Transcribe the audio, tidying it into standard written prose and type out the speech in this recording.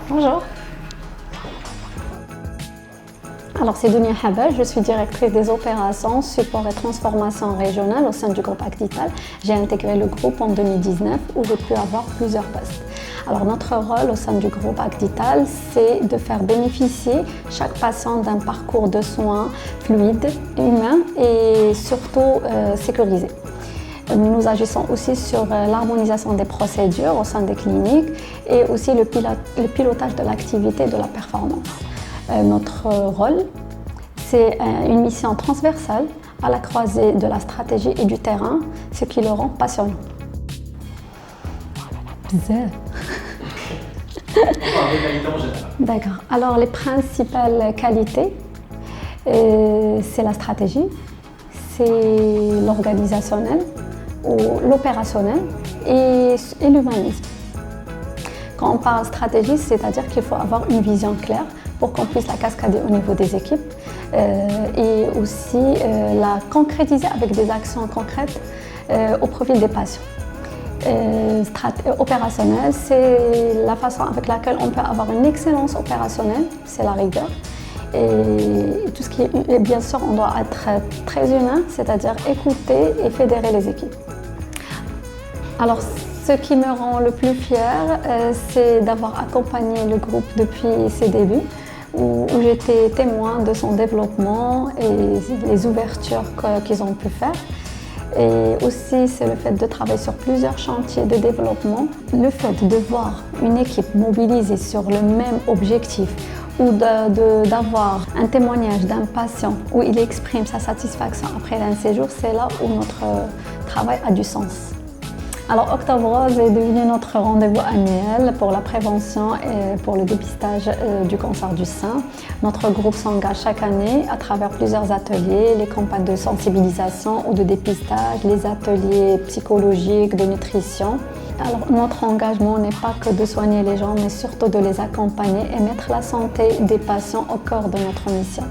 Bonjour. Alors, c'est Dounia Habel, je suis directrice des opérations, support et transformation régionale au sein du groupe Acdital. J'ai intégré le groupe en 2019 où j'ai pu avoir plusieurs postes. Alors, notre rôle au sein du groupe Acdital, c'est de faire bénéficier chaque patient d'un parcours de soins fluide, humain et surtout sécurisé. Nous agissons aussi sur l'harmonisation des procédures au sein des cliniques et aussi le pilotage de l'activité et de la performance. Notre rôle, c'est une mission transversale à la croisée de la stratégie et du terrain, ce qui le rend passionnant. D'accord. Alors, les principales qualités, c'est la stratégie, c'est l'organisationnel ou l'opérationnel et l'humanisme. Quand on parle stratégie, c'est-à-dire qu'il faut avoir une vision claire pour qu'on puisse la cascader au niveau des équipes et aussi la concrétiser avec des actions concrètes au profit des patients. Opérationnel, c'est la façon avec laquelle on peut avoir une excellence opérationnelle, c'est la rigueur. Et tout ce qui est, bien sûr, on doit être très humain, c'est-à-dire écouter et fédérer les équipes. Alors, ce qui me rend le plus fière, c'est d'avoir accompagné le groupe depuis ses débuts, où j'étais témoin de son développement et les ouvertures qu'ils ont pu faire. Et aussi, c'est le fait de travailler sur plusieurs chantiers de développement. Le fait de voir une équipe mobilisée sur le même objectif ou d'avoir un témoignage d'un patient où il exprime sa satisfaction après un séjour, c'est là où notre travail a du sens. Alors, Octobre Rose est devenu notre rendez-vous annuel pour la prévention et pour le dépistage du cancer du sein. Notre groupe s'engage chaque année à travers plusieurs ateliers, les campagnes de sensibilisation ou de dépistage, les ateliers psychologiques, de nutrition. Alors, notre engagement n'est pas que de soigner les gens, mais surtout de les accompagner et mettre la santé des patients au cœur de notre mission.